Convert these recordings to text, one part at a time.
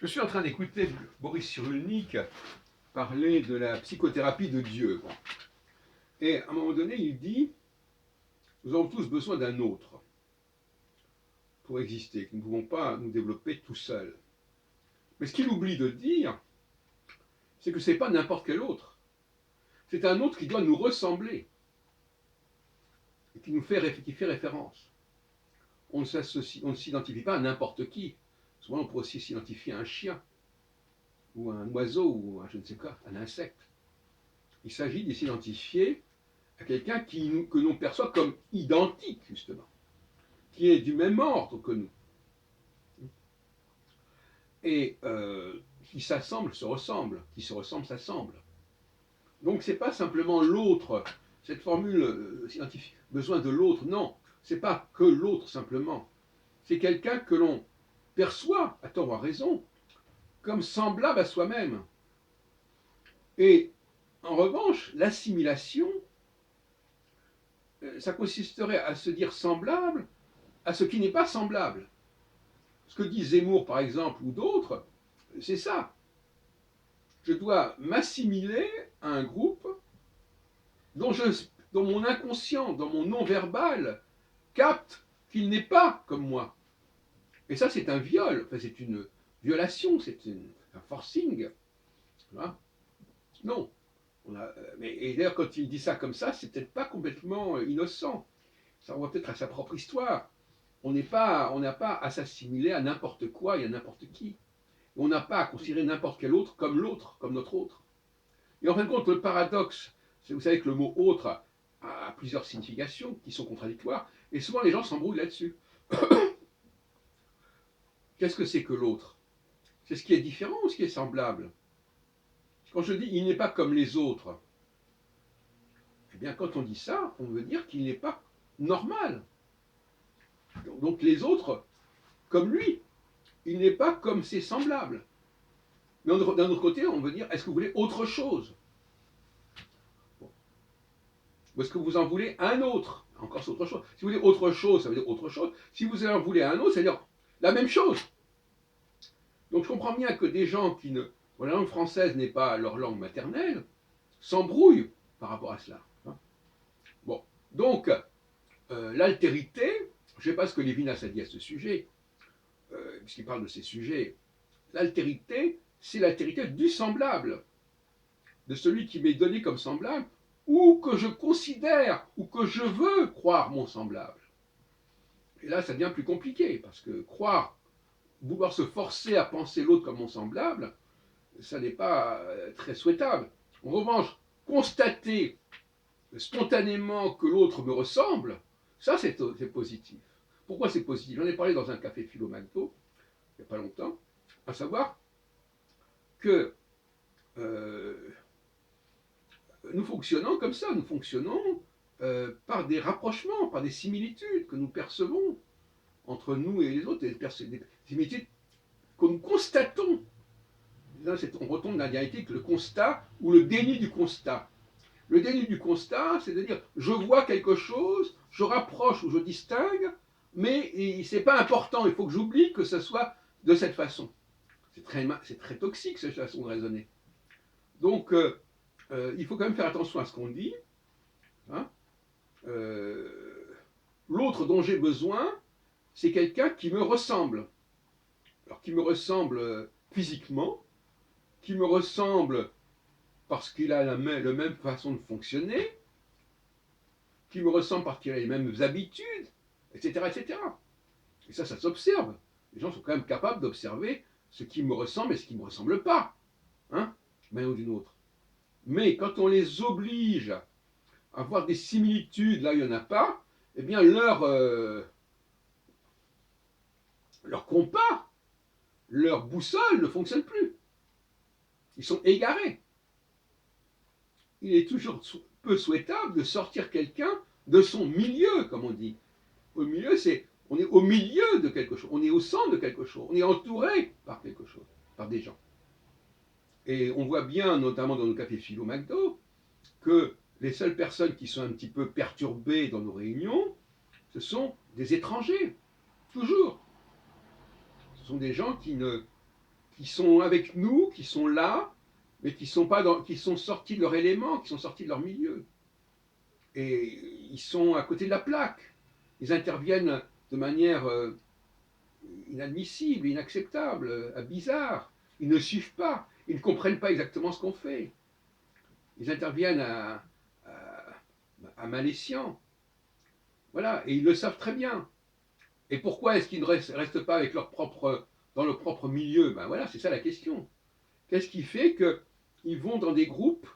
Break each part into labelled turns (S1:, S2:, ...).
S1: Je suis en train d'écouter Boris Cyrulnik parler de la psychothérapie de Dieu. Bon. Et à un moment donné, il dit, nous avons tous besoin d'un autre pour exister, que nous ne pouvons pas nous développer tout seuls. Mais ce qu'il oublie de dire, c'est que ce n'est pas n'importe quel autre. C'est un autre qui doit nous ressembler, et qui fait référence. On ne s'identifie pas à n'importe qui. Souvent, on pourrait aussi s'identifier à un chien, ou à un oiseau, ou à je ne sais quoi, un insecte. Il s'agit de s'identifier à quelqu'un que l'on perçoit comme identique, justement, qui est du même ordre que nous, et qui s'assemble, se ressemble, qui se ressemble, s'assemble. Donc c'est pas simplement l'autre, cette formule scientifique, besoin de l'autre, non, c'est pas que l'autre simplement, c'est quelqu'un que l'on perçoit, à tort ou à raison, comme semblable à soi-même. Et en revanche, l'assimilation, ça consisterait à se dire semblable à ce qui n'est pas semblable. Ce que dit Zemmour, par exemple, ou d'autres, c'est ça. Je dois m'assimiler à un groupe dont mon inconscient, dans mon non-verbal, capte qu'il n'est pas comme moi. Et ça, c'est un viol, enfin, c'est une violation, un forcing. Hein. Non. Et d'ailleurs, quand il dit ça comme ça, c'est peut-être pas complètement innocent. Ça renvoie peut-être à sa propre histoire. On n'a pas à s'assimiler à n'importe quoi et à n'importe qui. On n'a pas à considérer n'importe quel autre, comme notre autre. Et en fin de compte, le paradoxe, c'est vous savez que le mot autre a plusieurs significations qui sont contradictoires, et souvent les gens s'embrouillent là-dessus. Qu'est-ce que c'est que l'autre? C'est ce qui est différent ou ce qui est semblable? Quand je dis il n'est pas comme les autres, eh bien quand on dit ça, on veut dire qu'il n'est pas normal. Donc les autres, comme lui, il n'est pas comme ses semblables. Mais d'un autre côté, on veut dire, est-ce que vous voulez autre chose? Ou est-ce que vous en voulez un autre? Encore c'est autre chose. Si vous voulez autre chose, ça veut dire autre chose. Si vous en voulez un autre, ça veut dire la même chose. Donc je comprends bien que des gens dont la langue française n'est pas leur langue maternelle s'embrouillent par rapport à cela. Bon, donc l'altérité, je ne sais pas ce que Lévinas a dit à ce sujet, puisqu'il parle de ces sujets. L'altérité, c'est l'altérité du semblable, de celui qui m'est donné comme semblable, ou que je considère, ou que je veux croire mon semblable. Et là, ça devient plus compliqué, parce que vouloir se forcer à penser l'autre comme mon semblable, ça n'est pas très souhaitable. En revanche, constater spontanément que l'autre me ressemble, ça c'est positif. Pourquoi c'est positif? J'en ai parlé dans un café philo McDo, il n'y a pas longtemps, à savoir que nous fonctionnons comme ça, nous fonctionnons par des rapprochements, par des similitudes que nous percevons entre nous et les autres, des similitudes que nous constatons. Là, on retombe dans la dialectique, le constat ou le déni du constat. Le déni du constat, c'est de dire je vois quelque chose, je rapproche ou je distingue, mais ce n'est pas important, il faut que j'oublie que ce soit de cette façon. C'est très toxique cette façon de raisonner. Donc, il faut quand même faire attention à ce qu'on dit. Hein. L'autre dont j'ai besoin, c'est quelqu'un qui me ressemble. Alors, qui me ressemble physiquement, qui me ressemble parce qu'il a la même façon de fonctionner, qui me ressemble parce qu'il a les mêmes habitudes, etc., etc. Et ça s'observe. Les gens sont quand même capables d'observer ce qui me ressemble et ce qui ne me ressemble pas, hein, d'une manière ou d'une autre. Mais quand on les oblige à avoir des similitudes là où il n'y en a pas, eh bien leur compas, leur boussole ne fonctionne plus. Ils sont égarés. Il est toujours peu souhaitable de sortir quelqu'un de son milieu, comme on dit. Au milieu, on est au milieu de quelque chose, on est au centre de quelque chose, on est entouré par quelque chose, par des gens. Et on voit bien, notamment dans nos cafés philo McDo, que les seules personnes qui sont un petit peu perturbées dans nos réunions, ce sont des étrangers, toujours. Ce sont des gens qui qui sont avec nous, qui sont là, mais qui sont, pas qui sont sortis de leur élément, qui sont sortis de leur milieu. Et ils sont à côté de la plaque. Ils interviennent de manière inadmissible, inacceptable, bizarre. Ils ne suivent pas, ils ne comprennent pas exactement ce qu'on fait. Ils interviennent à mal escient. Voilà, et ils le savent très bien. Et pourquoi est-ce qu'ils ne restent pas avec dans leur propre milieu? Ben voilà, c'est ça la question. Qu'est-ce qui fait qu'ils vont dans des groupes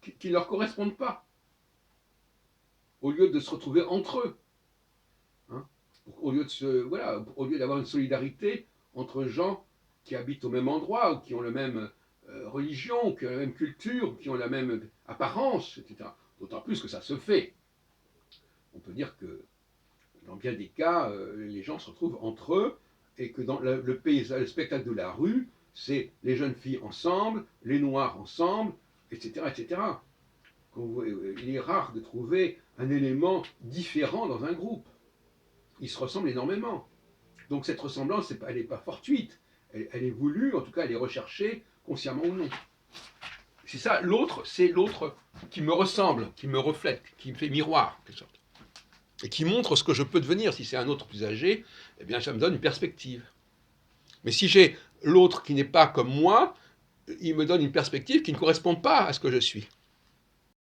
S1: qui ne leur correspondent pas, au lieu de se retrouver entre eux, hein, au lieu au lieu d'avoir une solidarité entre gens qui habitent au même endroit, ou qui ont la même religion, qui ont la même culture, qui ont la même apparence, etc. D'autant plus que ça se fait. On peut dire que dans bien des cas, les gens se retrouvent entre eux, et que dans le spectacle de la rue, c'est les jeunes filles ensemble, les noirs ensemble, etc. etc. Il est rare de trouver un élément différent dans un groupe. Ils se ressemblent énormément. Donc cette ressemblance, elle n'est pas fortuite. Elle est voulue, en tout cas elle est recherchée, consciemment ou non. C'est ça, c'est l'autre qui me ressemble, qui me reflète, qui me fait miroir, en quelque sorte. Et qui montre ce que je peux devenir. Si c'est un autre plus âgé, eh bien ça me donne une perspective. Mais si j'ai l'autre qui n'est pas comme moi, il me donne une perspective qui ne correspond pas à ce que je suis.